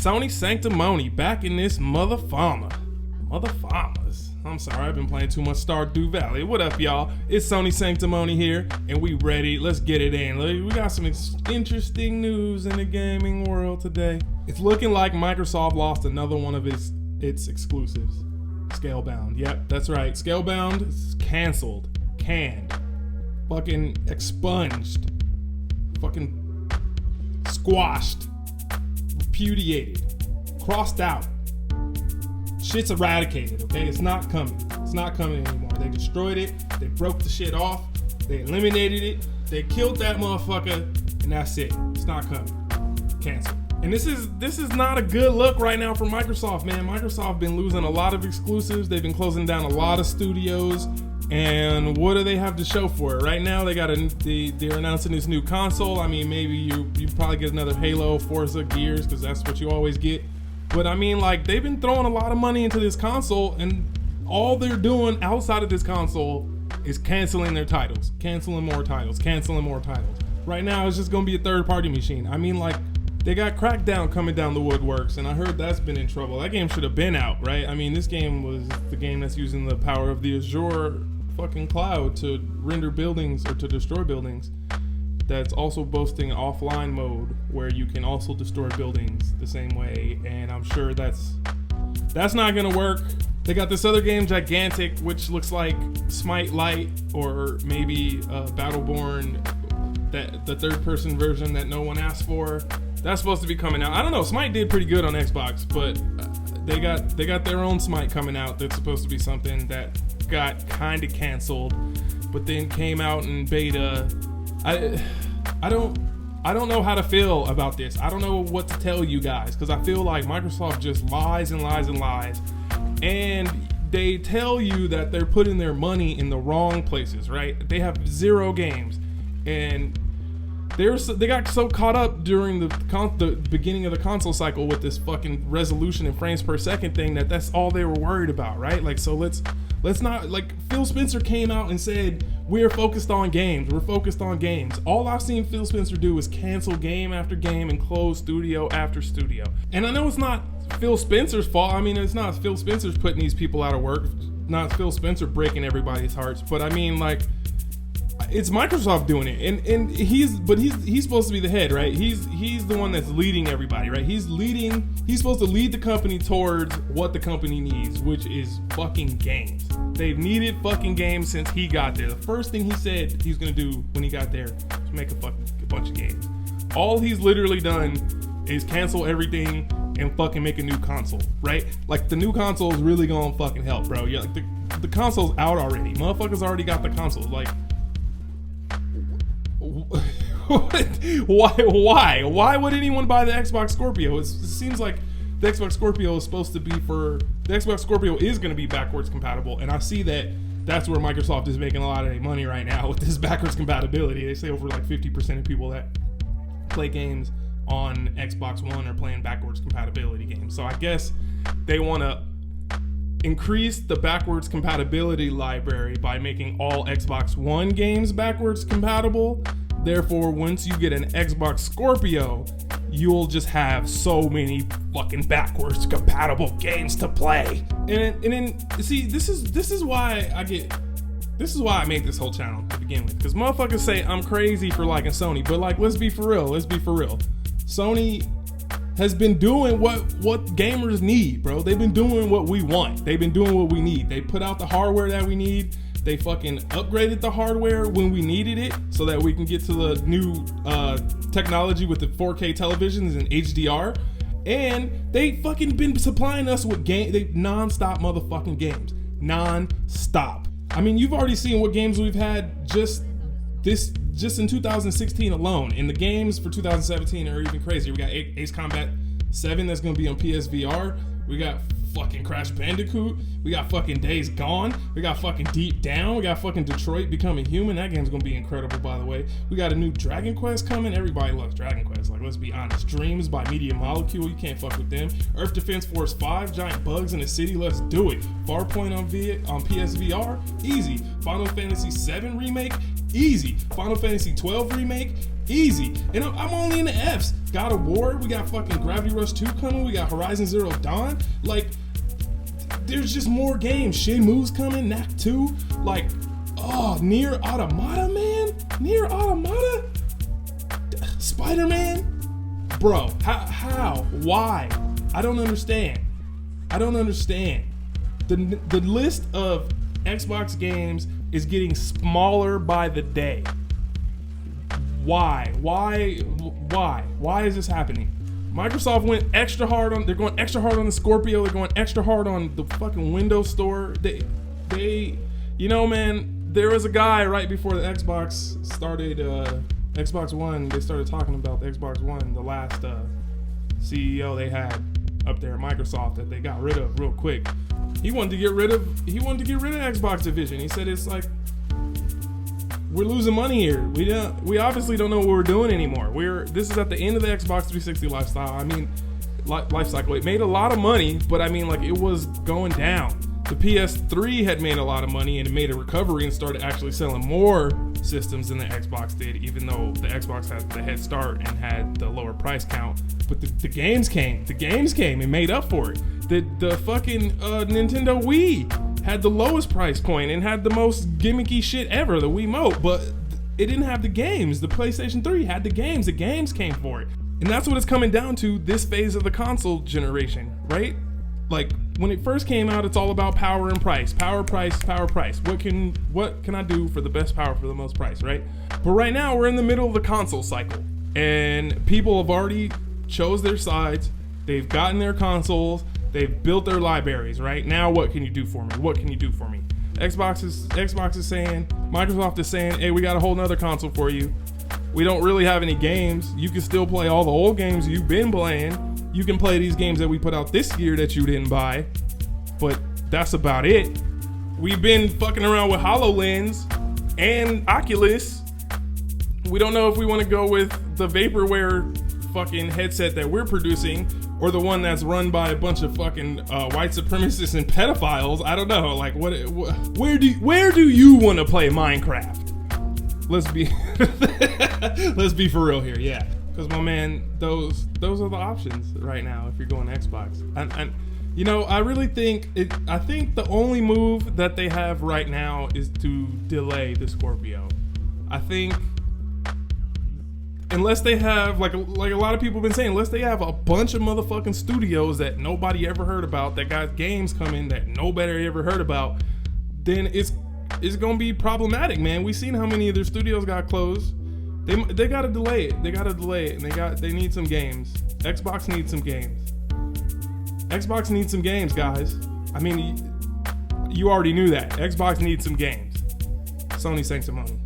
Sony Sanctimony back in this motherfarmers. I'm sorry, I've been playing too much Stardew Valley. What up, y'all? It's Sony Sanctimony here, and we ready. Let's get it in. We got some interesting news in the gaming world today. It's looking like Microsoft lost another one of its exclusives. Scalebound. Yep, that's right. Scalebound is canceled, canned, fucking expunged, fucking squashed, repudiated, crossed out. Shit's eradicated, okay? It's not coming. It's not coming anymore. They destroyed it. They broke the shit off. They eliminated it. They killed that motherfucker, and that's it. It's not coming. Canceled. And this is not a good look right now for Microsoft, man. Microsoft been losing a lot of exclusives. They've been closing down a lot of studios. And what do they have to show for it? Right now, they're announcing this new console. I mean, maybe you probably get another Halo, Forza, Gears, because that's what you always get. But I mean, like, they've been throwing a lot of money into this console, and all they're doing outside of this console is canceling their titles, canceling more titles. Right now, it's just gonna be a third-party machine. I mean, like, they got Crackdown coming down the woodworks, and I heard that's been in trouble. That game should have been out, right? I mean, this game was the game that's using the power of the Azure fucking cloud to render buildings or to destroy buildings. That's also boasting offline mode where you can also destroy buildings the same way, and I'm sure that's not gonna work. They got this other game, Gigantic, which looks like Smite Light or maybe Battleborn, that the third-person version that no one asked for. That's supposed to be coming out. I don't know. Smite did pretty good on Xbox, but they got their own Smite coming out. That's supposed to be something that got kind of canceled, but then came out in beta. I don't know how to feel about this. I don't know what to tell you guys, because I feel like Microsoft just lies and lies and lies, and they tell you that they're putting their money in the wrong places, right? They have 0 games, and they got so caught up during the beginning of the console cycle with this fucking resolution and frames per second thing that's all they were worried about, right? Like, so let's not, like, Phil Spencer came out and said, we're focused on games. All I've seen Phil Spencer do is cancel game after game and close studio after studio. And I know it's not Phil Spencer's fault. I mean, it's not Phil Spencer's putting these people out of work. Not Phil Spencer breaking everybody's hearts. But I mean, like, it's Microsoft doing it, and he's supposed to be the head, right? He's the one that's leading everybody, right? He's supposed to lead the company towards what the company needs, which is fucking games. They've needed fucking games since he got there. The first thing he said he's gonna do when he got there was make a bunch of games. All he's literally done is cancel everything and fucking make a new console, right? Like, the new console is really gonna fucking help, bro. Yeah, like, the console's out already. Motherfuckers already got the console. Like, why would anyone buy the Xbox Scorpio? It seems like the Xbox Scorpio is supposed to be the Xbox Scorpio is going to be backwards compatible, and I see that's where Microsoft is making a lot of their money right now with this backwards compatibility. They say over like 50% of people that play games on Xbox One are playing backwards compatibility games. So I guess they want to increase the backwards compatibility library by making all Xbox One games backwards compatible. Therefore, once you get an Xbox Scorpio, you'll just have so many fucking backwards compatible games to play. And then see, this is why I made this whole channel to begin with, because motherfuckers say I'm crazy for liking Sony, but like, let's be for real. Sony has been doing what gamers need, bro. They've been doing what we want. They've been doing what we need. They put out the hardware that we need. They fucking upgraded the hardware when we needed it so that we can get to the new technology with the 4K televisions and HDR. And they fucking been supplying us with non-stop motherfucking games. Non-stop. I mean, you've already seen what games we've had just in 2016 alone. And the games for 2017 are even crazier. We got Ace Combat 7 that's going to be on PSVR. We got fucking Crash Bandicoot. We got fucking Days Gone. We got fucking Deep Down. We got fucking Detroit Becoming Human. That game's gonna be incredible, by the way. We got a new Dragon Quest coming. Everybody loves Dragon Quest. Like, let's be honest. Dreams by Media Molecule. You can't fuck with them. Earth Defense Force 5. Giant bugs in the city. Let's do it. Farpoint on PSVR. Easy. Final Fantasy 7 remake. easy. Final Fantasy 12 remake, easy. And I'm only in the Fs. God of War, we got fucking Gravity Rush 2 coming, we got Horizon Zero Dawn. Like, there's just more games. Shenmue's coming, Knack 2. Like, oh, Nier Automata, man. Nier Automata? Spider-Man? Bro, how? Why? I don't understand. The list of Xbox games is getting smaller by the day. Why? Why is this happening? Microsoft went extra hard on, they're going extra hard on the Scorpio, they're going extra hard on the fucking Windows Store. They, you know, man, there was a guy right before the Xbox started, Xbox One, they started talking about the Xbox One, the last CEO they had up there at Microsoft that they got rid of real quick. He wanted to get rid of Xbox division. He said it's like, we're losing money here. We obviously don't know what we're doing anymore. This is at the end of the Xbox 360 life cycle. It made a lot of money, but I mean, like, it was going down. The PS3 had made a lot of money and it made a recovery and started actually selling more systems than the Xbox did, even though the Xbox had the head start and had the lower price count. But the games came and made up for it. The fucking Nintendo Wii had the lowest price point and had the most gimmicky shit ever, the Wiimote, but it didn't have the games. The PlayStation 3 had the games came for it. And that's what it's coming down to this phase of the console generation, right? Like, when it first came out, it's all about power and price. Power, price. What can I do for the best power for the most price, right? But right now, we're in the middle of the console cycle. And people have already chose their sides. They've gotten their consoles. They've built their libraries, right? Now, what can you do for me? Xbox is saying, Microsoft is saying, hey, we got a whole nother console for you. We don't really have any games. You can still play all the old games you've been playing. You can play these games that we put out this year that you didn't buy, but that's about it. We've been fucking around with HoloLens and Oculus. We don't know if we want to go with the vaporware fucking headset that we're producing or the one that's run by a bunch of fucking white supremacists and pedophiles. I don't know. Like, where do you want to play Minecraft? Let's be for real here, yeah. Because, my man, those are the options right now if you're going Xbox. And you know, I really think I think the only move that they have right now is to delay the Scorpio. I think unless they have, like a lot of people have been saying, unless they have a bunch of motherfucking studios that nobody ever heard about, that got games coming that nobody ever heard about, then it's gonna be problematic, man. We've seen how many of their studios got closed. They gotta delay it. And they need some games. Xbox needs some games. Xbox needs some games, guys. I mean, you already knew that. Xbox needs some games. Sony Sanctimony.